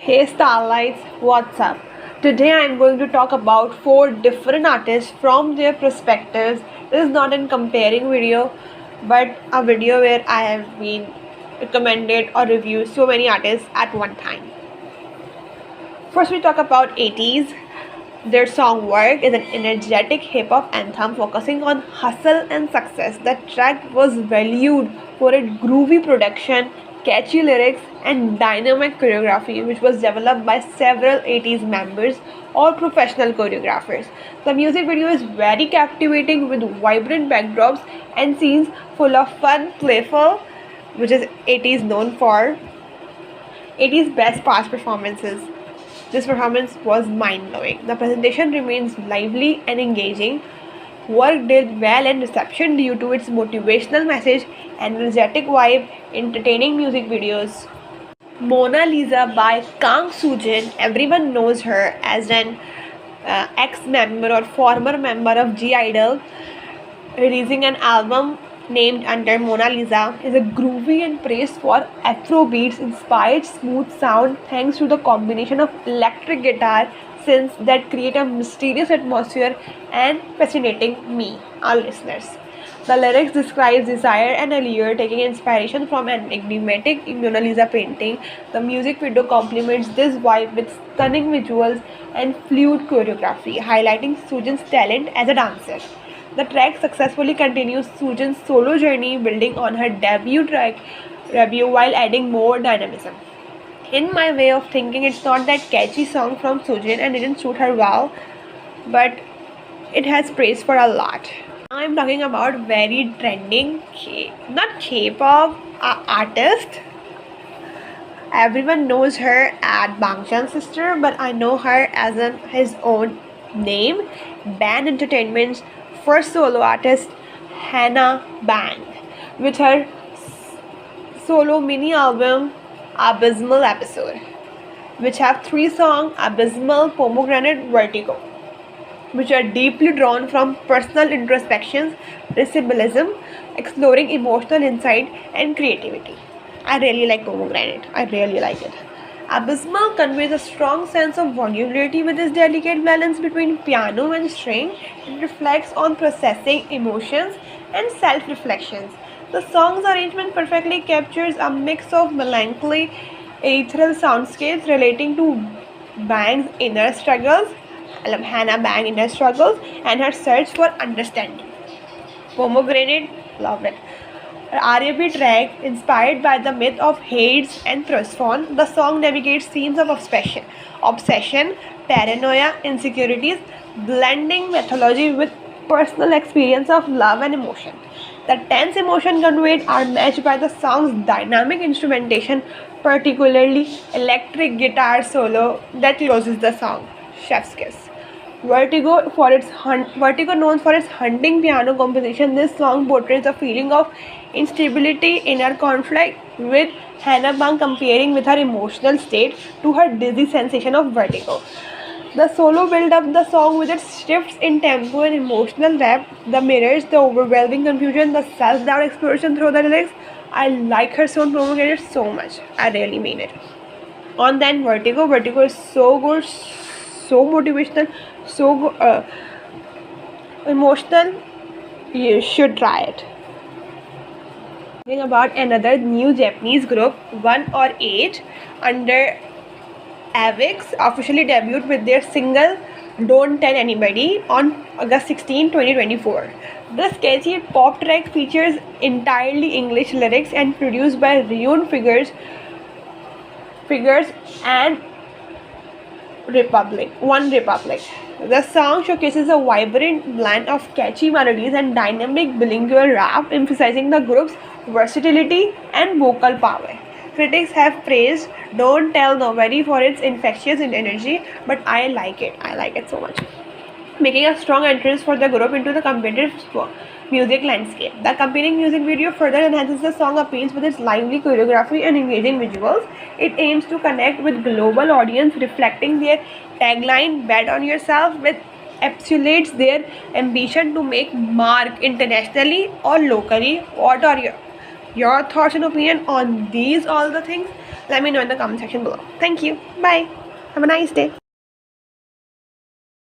Hey Starlights, what's up? Today I'm going to talk about four different artists from their perspectives. This is not a comparing video, but a video where I have been recommended or reviewed so many artists at one time. First, we talk about 80s. Their song Work is an energetic hip hop anthem focusing on hustle and success. The track was valued for its groovy production, catchy lyrics, and dynamic choreography, which was developed by several 80s members or professional choreographers. The music video is very captivating with vibrant backdrops and scenes full of fun, playful, which is 80s known for. 80's best past performances. This performance was mind blowing. The presentation remains lively and engaging. Work did well in reception due to its motivational message, energetic vibe, entertaining music videos. Mona Lisa by Kang Soojin. Everyone knows her as an ex-member or former member of G Idol, releasing an album named under Mona Lisa, is a groovy and praised for Afrobeats inspired smooth sound thanks to the combination of electric guitar synths that create a mysterious atmosphere and fascinating me, our listeners. The lyrics describe desire and allure, taking inspiration from an enigmatic Mona Lisa painting. The music video complements this vibe with stunning visuals and fluid choreography, highlighting Soojin's talent as a dancer. The track successfully continues Soojin's solo journey, building on her debut while adding more dynamism. In my way of thinking, it's not that catchy song from Soojin and didn't suit her well, but it has praise for a lot. I'm talking about very trending, not K-pop artist. Everyone knows her as Bangchan's sister, but I know her as his own name, Bang Entertainment's first solo artist, Hannah Bang, with her solo mini album Abysmal Episode, which have three songs: Abysmal, Pomegranate, Vertigo, which are deeply drawn from personal introspections, symbolism, exploring emotional insight and creativity. I really like Pomegranate. I really like it. Abysmal conveys a strong sense of vulnerability with its delicate balance between piano and string. It reflects on processing emotions and self-reflections. The song's arrangement perfectly captures a mix of melancholy, ethereal soundscapes relating to Bang's inner struggles, Hannah Bang inner struggles, and her search for understanding. Pomegranate, love it. R.A.P. track, inspired by the myth of Hades and Persephone, the song navigates themes of obsession, paranoia, insecurities, blending mythology with personal experience of love and emotion. The tense emotion conveyed are matched by the song's dynamic instrumentation, particularly electric guitar solo that closes the song. Chef's kiss. Vertigo known for its haunting piano composition, this song portrays a feeling of instability, inner conflict, with Hannah Bang comparing with her emotional state to her dizzy sensation of vertigo. The solo build up the song with its shifts in tempo and emotional depth, the mirrors, the overwhelming confusion, the self-doubt exploration through the lyrics. I like her song Pomegranate so much. I really mean it. On then Vertigo is so good, so motivational, so emotional. You should try it. Talking about another new Japanese group, 1or8, under Avix, officially debuted with their single Don't Tell Anybody on August 16, 2024. The sketchy pop track features entirely English lyrics and produced by Ryun Figures and One Republic. The song showcases a vibrant blend of catchy melodies and dynamic bilingual rap, emphasizing the group's versatility and vocal power. Critics have praised Don't Tell Nobody for its infectious energy, but I like it. I like it so much, making a strong entrance for the group into the competitive music landscape. The accompanying music video further enhances the song appeals with its lively choreography and engaging visuals. It aims to connect with global audience, reflecting their tagline "Bet on Yourself," which encapsulates their ambition to make mark internationally or locally. your thoughts and opinion on these all the things, let me know in the comment section below. Thank you. Bye. Have a nice day.